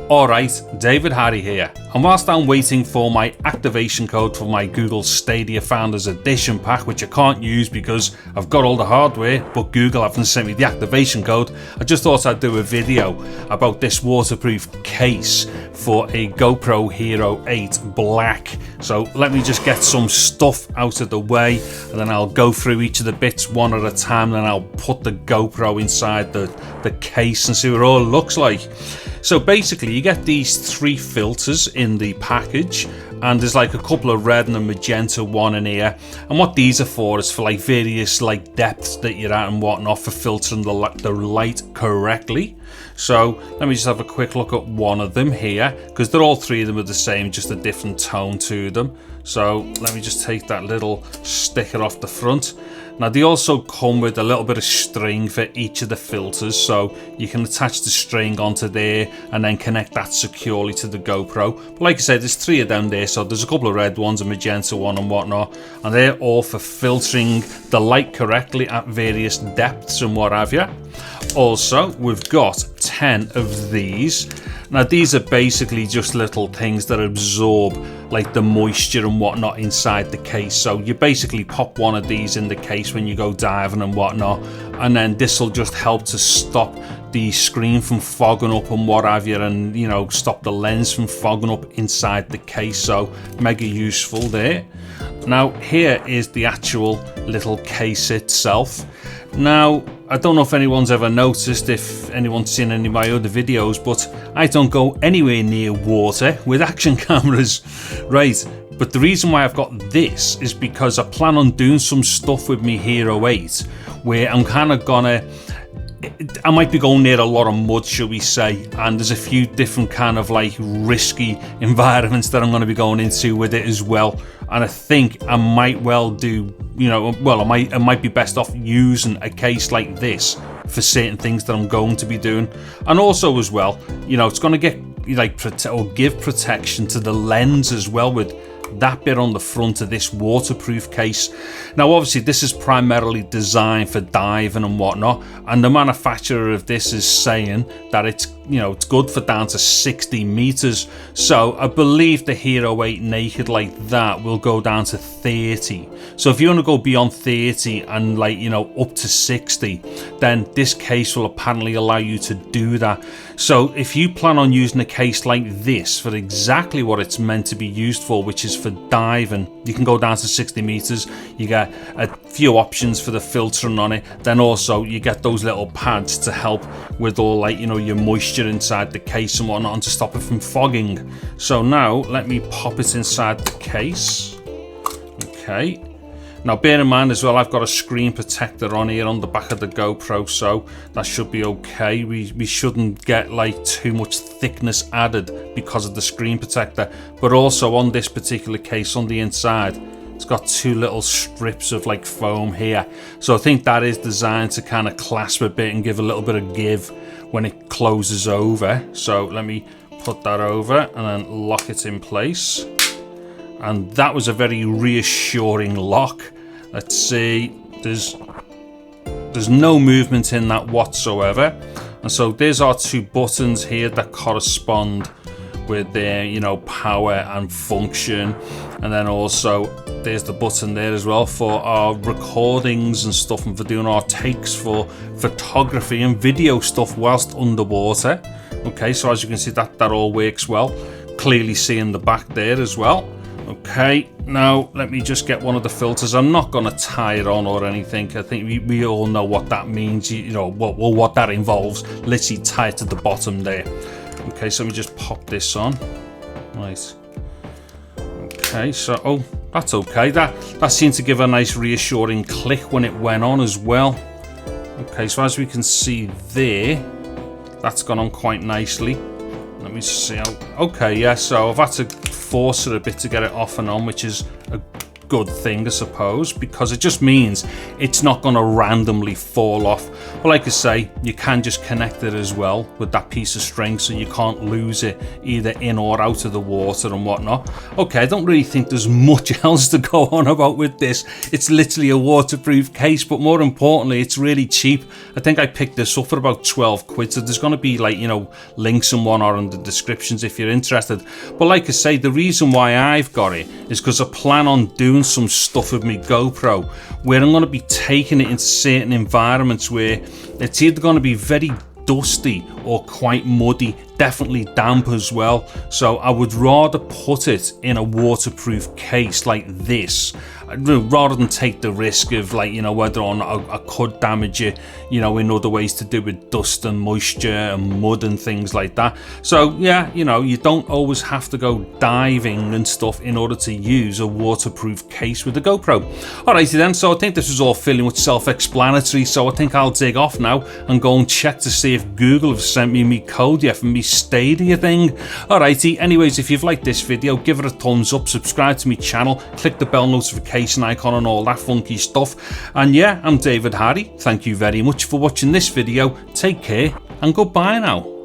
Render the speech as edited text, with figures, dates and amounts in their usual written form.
Alright, David Harry here, and whilst I'm waiting for my activation code for my Google Stadia Founders Edition pack, which I can't use because I've got all the hardware, but Google haven't sent me the activation code, I just thought I'd do a video about this waterproof case for a GoPro Hero 8 Black. So let me just get some stuff out of the way, and then I'll go through each of the bits one at a time, then I'll put the GoPro inside the case and see what it all looks like. So basically you get these 3 filters in the package, and there's like a couple of red and a magenta one in here, and what these are for is for like various like depths that you're at and whatnot, for filtering the light correctly. So let me just have a quick look at one of them here, because they're all 3 of them are the same, just a different tone to them. So let me just take that little sticker off the front. Now they also come with a little bit of string for each of the filters, so you can attach the string onto there and then connect that securely to the GoPro. But like I said, there's 3 of them there, so there's a couple of red ones, a magenta one and whatnot, and they're all for filtering the light correctly at various depths and what have you. Also, we've got 10 of these. Now these are basically just little things that absorb like the moisture and whatnot inside the case. So you basically pop one of these in the case when you go diving and whatnot, and then this will just help to stop the screen from fogging up and what have you, and you know, stop the lens from fogging up inside the case. So mega useful there. Now here is the actual little case itself. Now I don't know if anyone's ever noticed, if anyone's seen any of my other videos, but I don't go anywhere near water with action cameras, right? But the reason why I've got this is because I plan on doing some stuff with my Hero 8 where I'm kind of gonna, I might be going near a lot of mud, shall we say, and there's a few different kind of like risky environments that I'm going to be going into with it as well. And I think I might well do, you know, well, I might be best off using a case like this for certain things that I'm going to be doing. And also as well, you know, it's going to get like give protection to the lens as well with that bit on the front of this waterproof case. Now obviously this is primarily designed for diving and whatnot, and the manufacturer of this is saying that it's, you know, it's good for down to 60 meters. So I believe the Hero 8 naked like that will go down to 30. So if you want to go beyond 30 and like, you know, up to 60, then this case will apparently allow you to do that. So if you plan on using a case like this for exactly what it's meant to be used for, which is for diving, you can go down to 60 meters. You get a few options for the filtering on it. Then also you get those little pads to help with all, like, you know, your moisture inside the case and whatnot, and to stop it from fogging. So now let me pop it inside the case. Okay. Now bear in mind as well, I've got a screen protector on here on the back of the GoPro, so that should be okay. We shouldn't get like too much thickness added because of the screen protector. But also on this particular case on the inside, it's got 2 little strips of like foam here. So I think that is designed to kind of clasp a bit and give a little bit of give when it closes over. So let me put that over and then lock it in place. And that was a very reassuring lock. Let's see, there's no movement in that whatsoever. And so there's our 2 buttons here that correspond with their, you know, power and function. And then also there's the button there as well for our recordings and stuff, and for doing our takes for photography and video stuff whilst underwater. Okay, so as you can see, that all works well. Clearly seeing the back there as well. Okay, now let me just get one of the filters. I'm not going to tie it on or anything. I think we all know what that means, you know, what that involves. Literally tie it to the bottom there. Okay, so let me just pop this on. Right. Okay, so, oh, that's okay. That seemed to give a nice reassuring click when it went on as well. Okay, so as we can see there, that's gone on quite nicely. Let me see how, okay, yeah, so I've had to force it a bit to get it off and on, which is a good thing, I suppose, because it just means it's not going to randomly fall off. But like I say, you can just connect it as well with that piece of string, so you can't lose it either in or out of the water and whatnot. Okay, I don't really think there's much else to go on about with this. It's literally a waterproof case, but more importantly, it's really cheap. I think I picked this up for about 12 quid, so there's going to be, like, you know, links and whatnot in the descriptions if you're interested. But like I say, the reason why I've got it is because I plan on doing some stuff with my GoPro where I'm going to be taking it into certain environments where it's either going to be very dusty or quite muddy, definitely damp as well. So I would rather put it in a waterproof case like this, rather than take the risk of, like, you know, whether or not I could damage it, you know, in other ways to do with dust and moisture and mud and things like that. So yeah, you know, you don't always have to go diving and stuff in order to use a waterproof case with a GoPro. Alrighty then, so I think this was all fairly much self-explanatory, so I think I'll dig off now and go and check to see if Google have sent me code yet for me Stadia thing. Alrighty, anyways, if you've liked this video, give it a thumbs up, subscribe to my channel, click the bell notification icon and all that funky stuff. And yeah, I'm David Hardy. Thank you very much for watching this video. Take care and goodbye now.